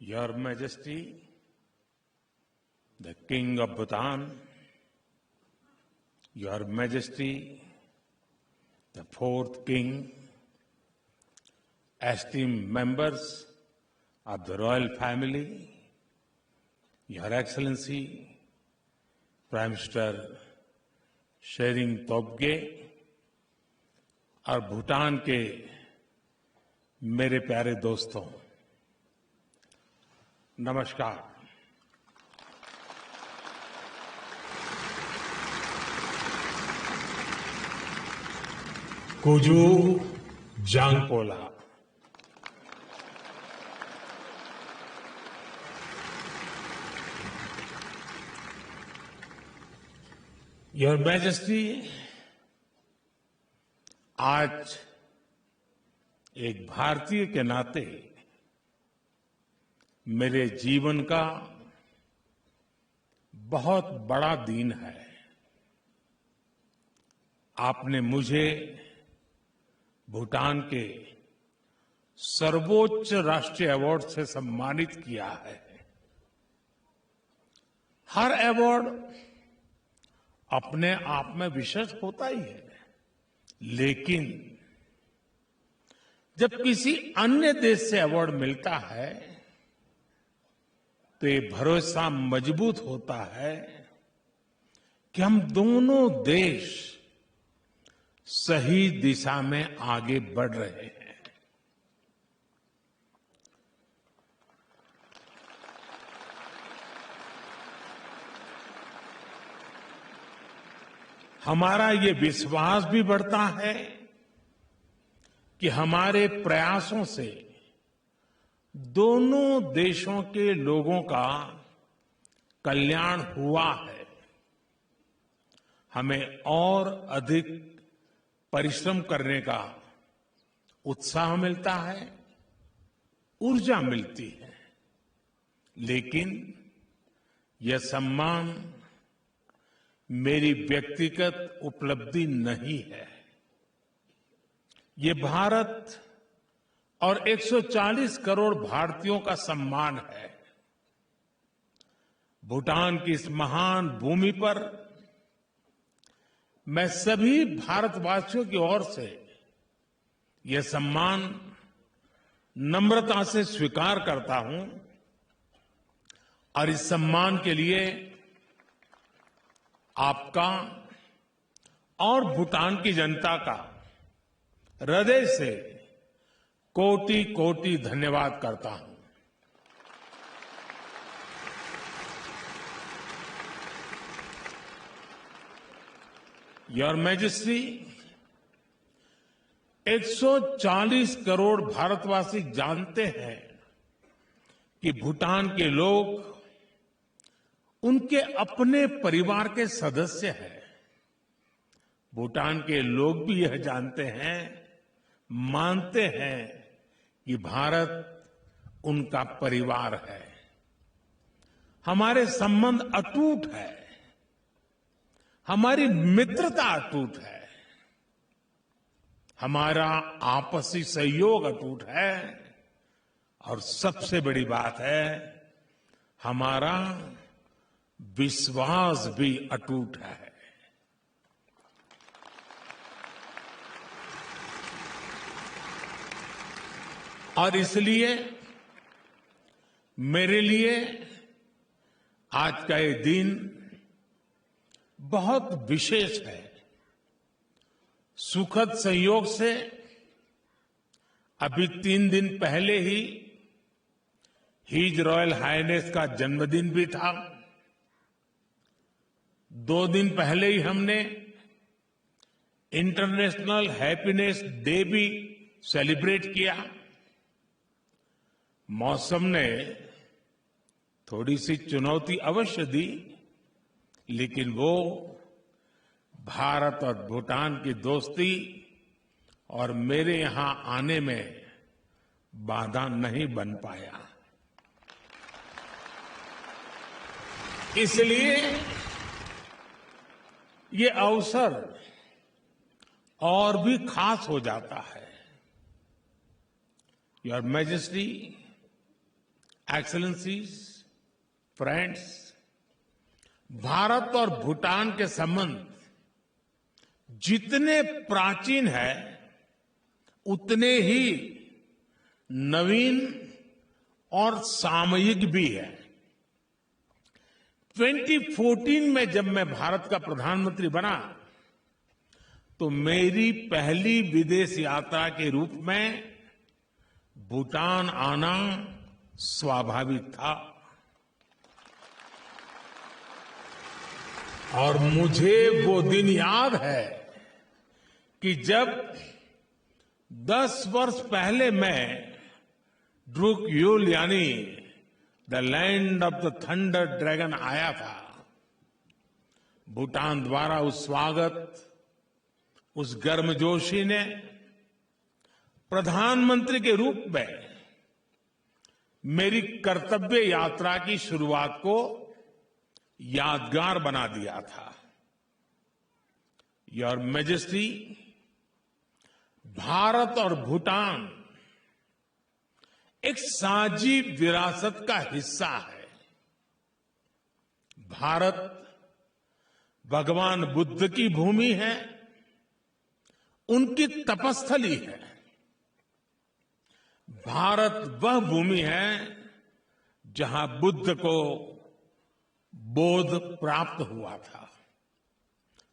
Your Majesty, the King of Bhutan, Your Majesty, the fourth King, esteemed members of the royal family, Your Excellency, Prime Minister Tshering Tobgay और भूटान के मेरे प्यारे दोस्तों, नमस्कार। Kuju जांगपोला। Your majesty, आज एक भारतीय के नाते मेरे जीवन का बहुत बड़ा दिन है। आपने मुझे भूटान के सर्वोच्च राष्ट्रीय अवार्ड से सम्मानित किया है। हर अवार्ड अपने आप में विशेष होता ही है, लेकिन जब किसी अन्य देश से अवार्ड मिलता है तो ये भरोसा मजबूत होता है कि हम दोनों देश सही दिशा में आगे बढ़ रहे हैं। हमारा ये विश्वास भी बढ़ता है कि हमारे प्रयासों से दोनों देशों के लोगों का कल्याण हुआ है। हमें और अधिक परिश्रम करने का उत्साह मिलता है, ऊर्जा मिलती है, लेकिन यह सम्मान मेरी व्यक्तिगत उपलब्धि नहीं है। ये भारत और 140 करोड़ भारतीयों का सम्मान है। भूटान की इस महान भूमि पर मैं सभी भारतवासियों की ओर से यह सम्मान नम्रता से स्वीकार करता हूं और इस सम्मान के लिए आपका और भूटान की जनता का हृदय से कोटि कोटि धन्यवाद करता हूं। योर मैजेस्टी, 140 करोड़ भारतवासी जानते हैं कि भूटान के लोग उनके अपने परिवार के सदस्य हैं। भूटान के लोग भी यह जानते हैं, मानते हैं कि भारत उनका परिवार है। हमारे संबंध अटूट है, हमारी मित्रता अटूट है, हमारा आपसी सहयोग अटूट है और सबसे बड़ी बात है, हमारा विश्वास भी अटूट है। और इसलिए मेरे लिए आज का ये दिन बहुत विशेष है। सुखद संयोग से अभी 3 दिन पहले ही हिज रॉयल हाइनेस का जन्मदिन भी था। 2 दिन पहले ही हमने इंटरनेशनल हैप्पीनेस डे भी सेलिब्रेट किया। मौसम ने थोड़ी सी चुनौती अवश्य दी, लेकिन वो भारत और भूटान की दोस्ती और मेरे यहां आने में बाधा नहीं बन पाया। इसलिए ये अवसर और भी खास हो जाता है। Your majesty, excellencies, friends, Bharat और भूटान के संबंध जितने प्राचीन है उतने ही नवीन और सामयिक भी है। 2014 में जब मैं भारत का प्रधानमंत्री बना तो मेरी पहली विदेश यात्रा के रूप में भूटान आना स्वाभाविक था। और मुझे वो दिन याद है कि जब 10 वर्ष पहले मैं ड्रूक यूल यानी the land of the thunder dragon आया था। भूटान द्वारा उस स्वागत, उस गर्मजोशी ने प्रधानमंत्री के रूप में मेरी कर्तव्य यात्रा की शुरुआत को यादगार बना दिया था। योर मैजेस्टी, भारत और भूटान एक साझी विरासत का हिस्सा है। भारत भगवान बुद्ध की भूमि है, उनकी तपस्थली है। भारत वह भूमि है जहां बुद्ध को बोध प्राप्त हुआ था।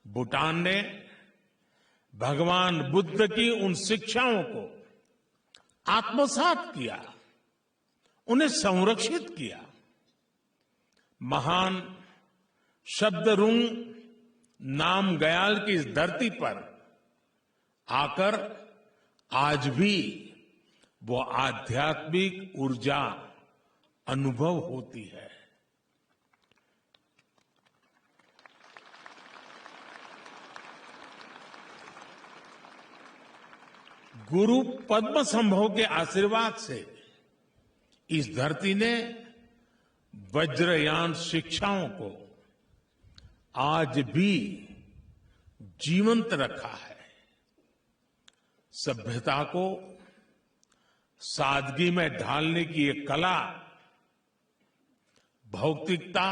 भूटान ने भगवान बुद्ध की उन शिक्षाओं को आत्मसात किया, उन्हें संरक्षित किया। महान शब्दरुंग नामग्याल की इस धरती पर आकर आज भी वो आध्यात्मिक ऊर्जा अनुभव होती है। गुरु पद्म संभव के आशीर्वाद से इस धरती ने वज्रयान शिक्षाओं को आज भी जीवंत रखा है। सभ्यता को सादगी में ढालने की ये कला, भौतिकता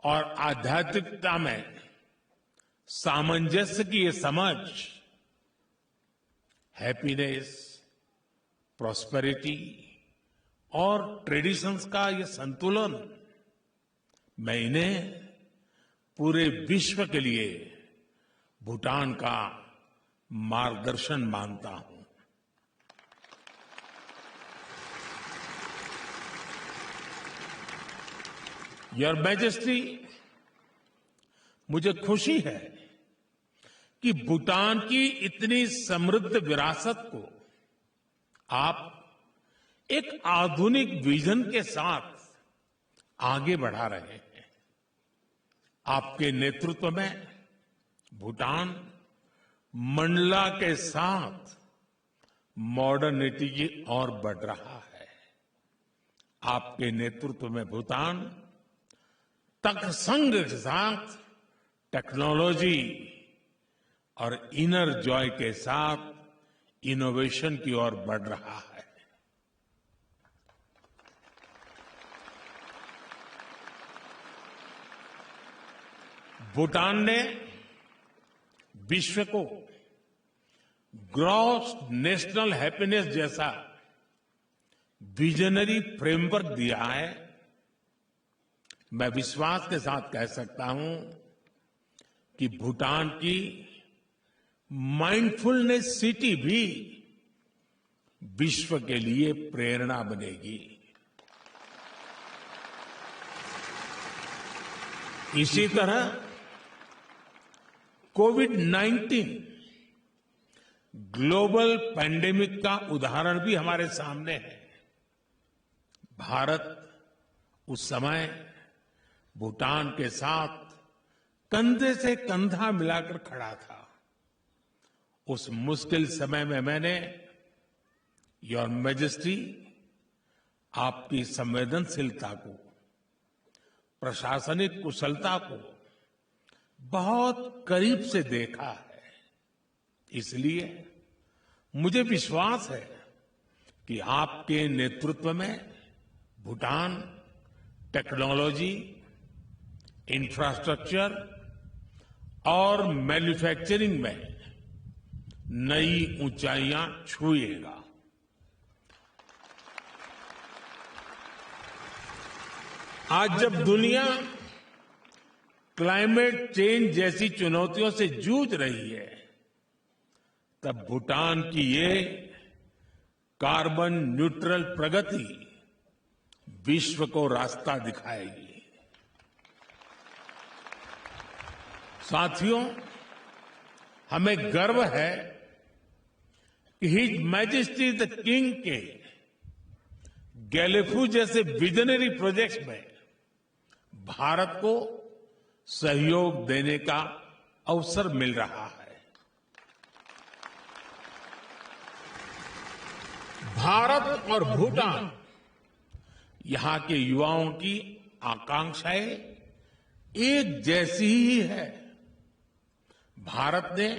और आध्यात्मिकता में सामंजस्य की ये समझ, हैप्पीनेस, प्रॉस्पेरिटी और ट्रेडिशंस का ये संतुलन, मैं इन्हें पूरे विश्व के लिए भूटान का मार्गदर्शन मानता हूं। योर मैजेस्टी, मुझे खुशी है कि भूटान की इतनी समृद्ध विरासत को आप एक आधुनिक विजन के साथ आगे बढ़ा रहे हैं। आपके नेतृत्व में भूटान मंडला के साथ मॉडर्निटी की ओर बढ़ रहा है। आपके नेतृत्व में भूटान तकसंग के साथ टेक्नोलॉजी और इनर जॉय के साथ इनोवेशन की ओर बढ़ रहा है। भूटान ने विश्व को ग्रॉस नेशनल हैप्पीनेस जैसा विजनरी फ्रेमवर्क दिया है। मैं विश्वास के साथ कह सकता हूं कि भूटान की माइंडफुलनेस सिटी भी विश्व के लिए प्रेरणा बनेगी। इसी तरह कोविड-19 ग्लोबल पैंडेमिक का उदाहरण भी हमारे सामने है। भारत उस समय भूटान के साथ कंधे से कंधा मिलाकर खड़ा था। उस मुश्किल समय में मैंने, योर मैजेस्टी, आपकी संवेदनशीलता को, प्रशासनिक कुशलता को बहुत करीब से देखा है। इसलिए मुझे विश्वास है कि आपके नेतृत्व में भूटान टेक्नोलॉजी, इंफ्रास्ट्रक्चर और मैन्युफैक्चरिंग में नई ऊंचाइयां छुएगा। आज जब दुनिया क्लाइमेट चेंज जैसी चुनौतियों से जूझ रही है, तब भूटान की ये कार्बन न्यूट्रल प्रगति विश्व को रास्ता दिखाएगी। साथियों, हमें गर्व है कि हिज मैजेस्टी द किंग के गैलेफू जैसे विजनरी प्रोजेक्ट्स में भारत को सहयोग देने का अवसर मिल रहा है। भारत और भूटान, यहां के युवाओं की आकांक्षाएं एक जैसी ही है। भारत ने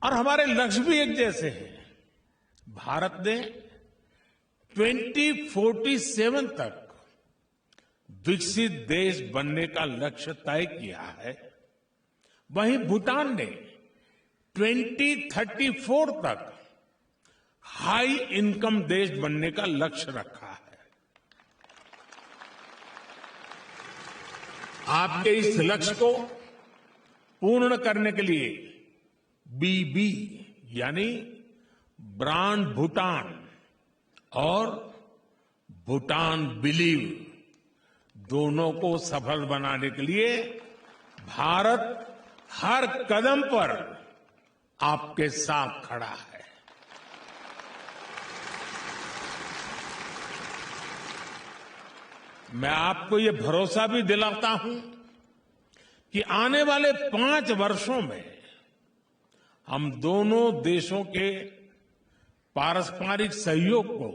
और हमारे लक्ष्य भी एक जैसे हैं। भारत ने 2047 तक विकसित देश बनने का लक्ष्य तय किया है। वहीं भूटान ने 2034 तक हाई इनकम देश बनने का लक्ष्य रखा है। आपके इस लक्ष्य को पूर्ण करने के लिए बीबी यानी ब्रांड भूटान और भूटान बिलीव दोनों को सफल बनाने के लिए भारत हर कदम पर आपके साथ खड़ा है। मैं आपको ये भरोसा भी दिलाता हूं कि आने वाले 5 वर्षों में हम दोनों देशों के पारस्परिक सहयोग को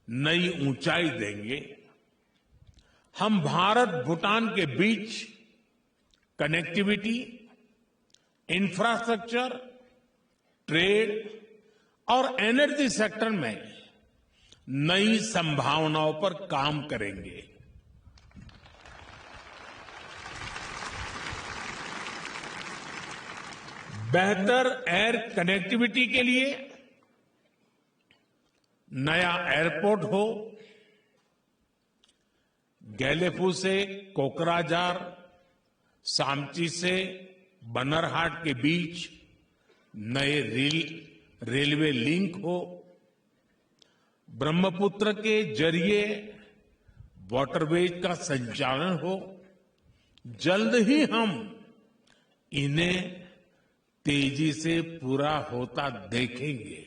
नई ऊंचाई देंगे। हम भारत भूटान के बीच कनेक्टिविटी, इंफ्रास्ट्रक्चर, ट्रेड और एनर्जी सेक्टर में नई संभावनाओं पर काम करेंगे। बेहतर एयर कनेक्टिविटी के लिए नया एयरपोर्ट हो, गैलेफू से कोकराझार, सामची से बनरहाट के बीच नए रेलवे लिंक हो, ब्रह्मपुत्र के जरिए वाटरवेज का संचालन हो, जल्द ही हम इन्हें तेजी से पूरा होता देखेंगे।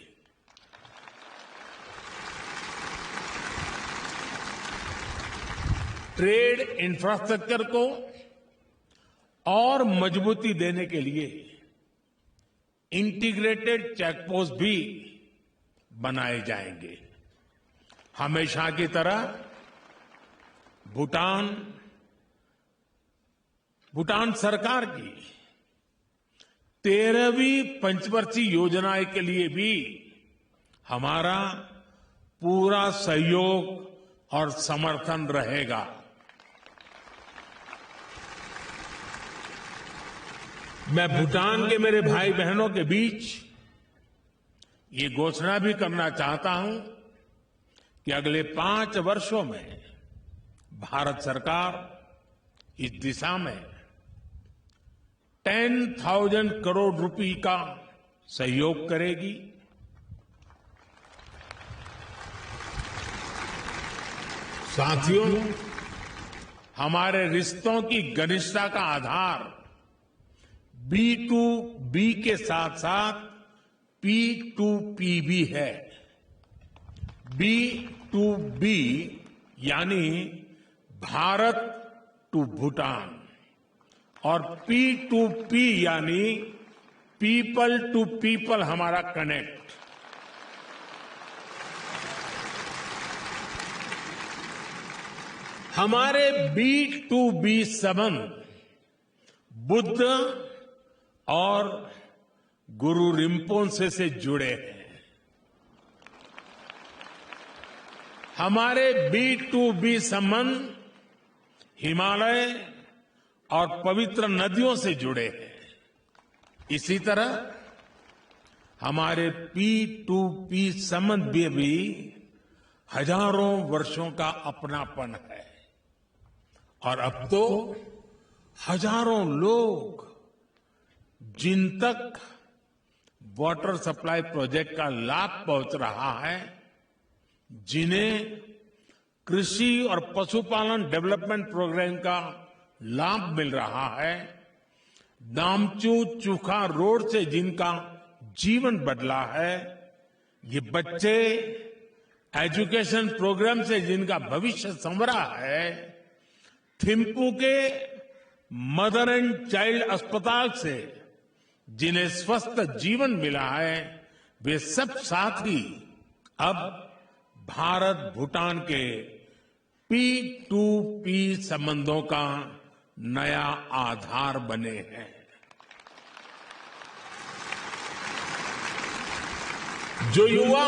ट्रेड इंफ्रास्ट्रक्चर को और मजबूती देने के लिए इंटीग्रेटेड चेकपोस्ट भी बनाए जाएंगे। हमेशा की तरह भूटान सरकार की 13वीं पंचवर्षीय योजना के लिए भी हमारा पूरा सहयोग और समर्थन रहेगा। मैं भूटान के मेरे भाई बहनों के बीच ये घोषणा भी करना चाहता हूं कि अगले 5 वर्षों में भारत सरकार इस दिशा में 10,000 करोड़ रुपए का सहयोग करेगी। साथियों, हमारे रिश्तों की घनिष्ठता का आधार B2B के साथ साथ P2P भी है। B2B यानी भारत टू भूटान और P2P यानी पीपल टू पीपल हमारा कनेक्ट। हमारे B2B संबंध बुद्ध और गुरु रिम्पोंसे से जुड़े हैं। हमारे B2B संबंध हिमालय और पवित्र नदियों से जुड़े हैं। इसी तरह हमारे P2P संबंध भी हजारों वर्षों का अपनापन है और अब तो हजारों लोग जिन तक वाटर सप्लाई प्रोजेक्ट का लाभ पहुंच रहा है, जिन्हें कृषि और पशुपालन डेवलपमेंट प्रोग्राम का लाभ मिल रहा है, दामचू चूखा रोड से जिनका जीवन बदला है, ये बच्चे एजुकेशन प्रोग्राम से जिनका भविष्य संवरा है, थिम्पू के मदर एंड चाइल्ड अस्पताल से जिन्हें स्वस्थ जीवन मिला है, वे सब साथी अब भारत भूटान के P2P संबंधों का नया आधार बने हैं। जो युवा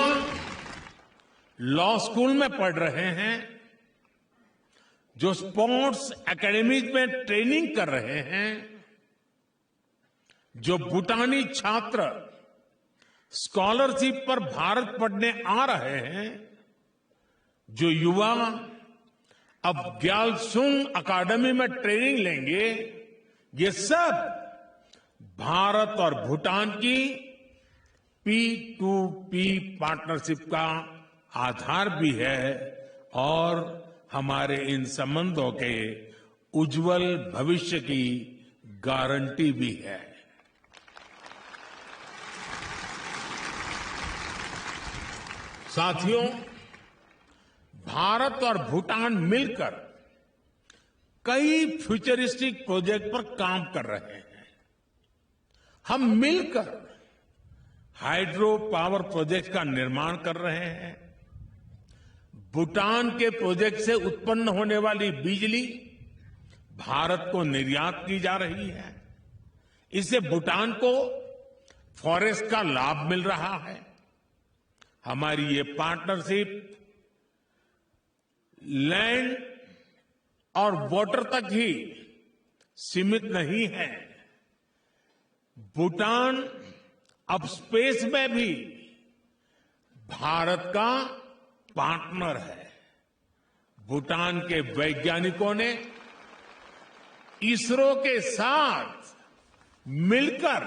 लॉ स्कूल में पढ़ रहे हैं, जो स्पोर्ट्स एकेडमीज में ट्रेनिंग कर रहे हैं, जो भूटानी छात्र स्कॉलरशिप पर भारत पढ़ने आ रहे हैं, जो युवा अब ग्यालसूंग अकादमी में ट्रेनिंग लेंगे, ये सब भारत और भूटान की P2P पार्टनरशिप का आधार भी है और हमारे इन संबंधों के उज्जवल भविष्य की गारंटी भी है। साथियों, भारत और भूटान मिलकर कई फ्यूचरिस्टिक प्रोजेक्ट पर काम कर रहे हैं। हम मिलकर हाइड्रो पावर प्रोजेक्ट का निर्माण कर रहे हैं। भूटान के प्रोजेक्ट से उत्पन्न होने वाली बिजली भारत को निर्यात की जा रही है। इससे भूटान को फॉरेस्ट का लाभ मिल रहा है। हमारी ये पार्टनरशिप लैंड और वाटर तक ही सीमित नहीं है। भूटान अब स्पेस में भी भारत का पार्टनर है। भूटान के वैज्ञानिकों ने इसरो के साथ मिलकर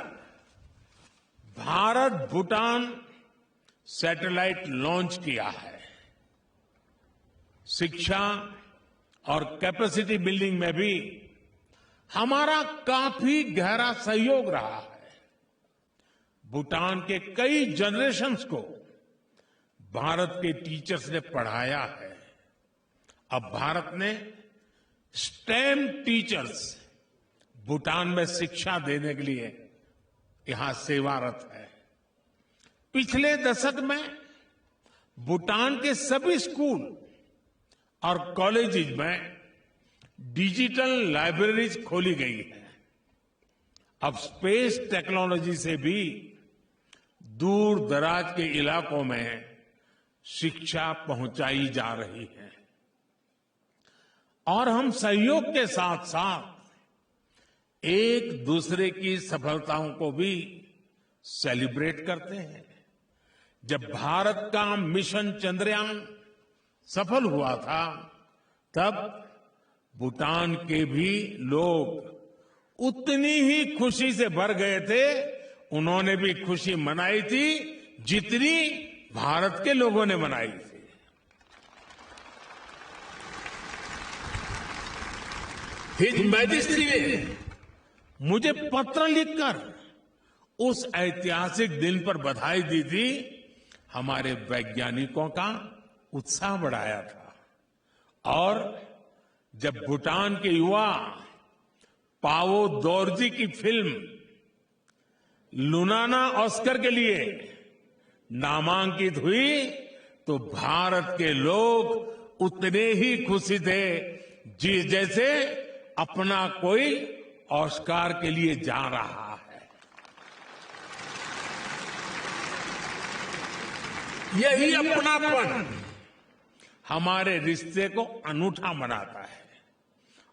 भारत भूटान सैटेलाइट लॉन्च किया है। शिक्षा और कैपेसिटी बिल्डिंग में भी हमारा काफी गहरा सहयोग रहा है। भूटान के कई जनरेशन्स को भारत के टीचर्स ने पढ़ाया है। अब भारत ने स्टेम टीचर्स भूटान में शिक्षा देने के लिए यहां सेवारत है। पिछले दशक में भूटान के सभी स्कूल और कॉलेजेस में डिजिटल लाइब्रेरीज खोली गई है। अब स्पेस टेक्नोलॉजी से भी दूर दराज के इलाकों में शिक्षा पहुंचाई जा रही है और हम सहयोग के साथ साथ एक दूसरे की सफलताओं को भी सेलिब्रेट करते हैं। जब भारत का मिशन चंद्रयान सफल हुआ था, तब भूटान के भी लोग उतनी ही खुशी से भर गए थे। उन्होंने भी खुशी मनाई थी जितनी भारत के लोगों ने मनाई थी। हिज मैजेस्टी ने मुझे पत्र लिखकर उस ऐतिहासिक दिन पर बधाई दी थी। हमारे वैज्ञानिकों का उत्साह बढ़ाया था और जब भूटान के युवा पावो दोरजी की फिल्म लुनाना ऑस्कर के लिए नामांकित हुई तो भारत के लोग उतने ही खुशी थे जैसे अपना कोई ऑस्कार के लिए जा रहा है। यही अपनापन हमारे रिश्ते को अनूठा बनाता है।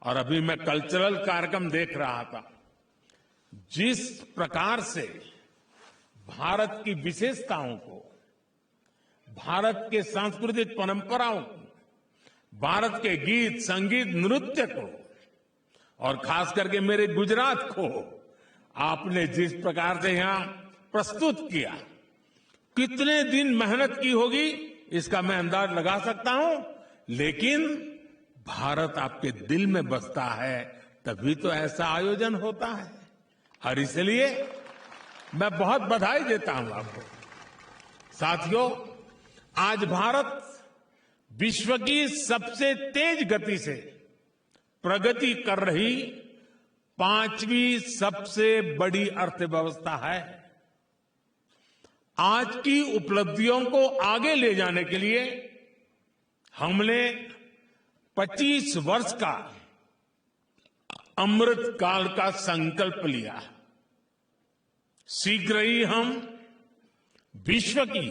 और अभी मैं कल्चरल कार्यक्रम देख रहा था, जिस प्रकार से भारत की विशेषताओं को, भारत के सांस्कृतिक परंपराओं को, भारत के गीत, संगीत, नृत्य को और खास करके मेरे गुजरात को आपने जिस प्रकार से यहां प्रस्तुत किया, कितने दिन मेहनत की होगी इसका मैं अंदाज लगा सकता हूं, लेकिन भारत आपके दिल में बसता है तभी तो ऐसा आयोजन होता है। और इसलिए मैं बहुत बधाई देता हूं आपको। साथियों, आज भारत विश्व की सबसे तेज गति से प्रगति कर रही 5वीं सबसे बड़ी अर्थव्यवस्था है। आज की उपलब्धियों को आगे ले जाने के लिए हमने 25 वर्ष का अमृत काल का संकल्प लिया। शीघ्र ही हम विश्व की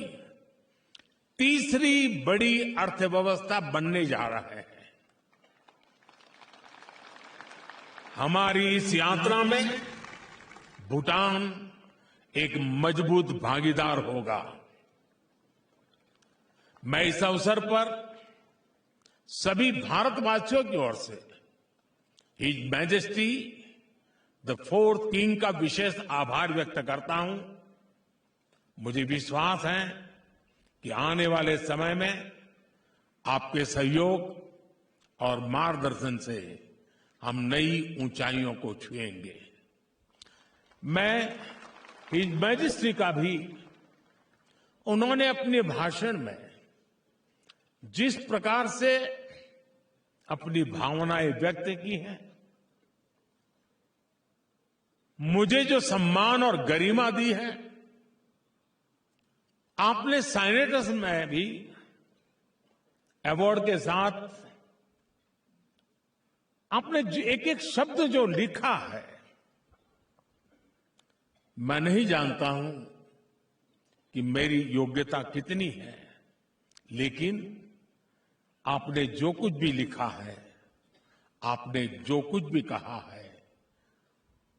तीसरी बड़ी अर्थव्यवस्था बनने जा रहे हैं। हमारी इस यात्रा में भूटान एक मजबूत भागीदार होगा। मैं इस अवसर पर सभी भारतवासियों की ओर से his majesty the 4th king का विशेष आभार व्यक्त करता हूं। मुझे विश्वास है कि आने वाले समय में आपके सहयोग और मार्गदर्शन से हम नई ऊंचाइयों को छुएंगे। मैं हिज मैजेस्टी का भी, उन्होंने अपने भाषण में जिस प्रकार से अपनी भावनाएं व्यक्त की हैं, मुझे जो सम्मान और गरिमा दी है, आपने साइनेटस में भी अवार्ड के साथ आपने एक एक शब्द जो लिखा है, मैं नहीं जानता हूं कि मेरी योग्यता कितनी है, लेकिन आपने जो कुछ भी लिखा है, आपने जो कुछ भी कहा है,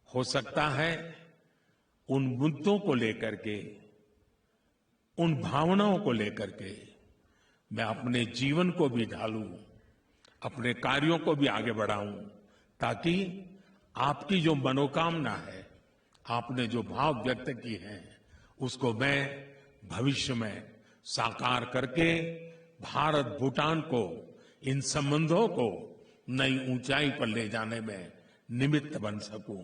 हो सकता है उन मुद्दों को लेकर के, उन भावनाओं को लेकर के मैं अपने जीवन को भी ढालूं, अपने कार्यों को भी आगे बढ़ाऊं, ताकि आपकी जो मनोकामना है, आपने जो भाव व्यक्त किए हैं, उसको मैं भविष्य में साकार करके भारत भूटान को, इन संबंधों को नई ऊंचाई पर ले जाने में निमित्त बन सकूं।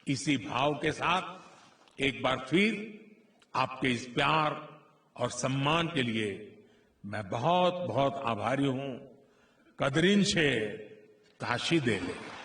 इसी भाव के साथ एक बार फिर आपके इस प्यार और सम्मान के लिए मैं बहुत बहुत आभारी हूं। कदरीन शे ताशी दे ले।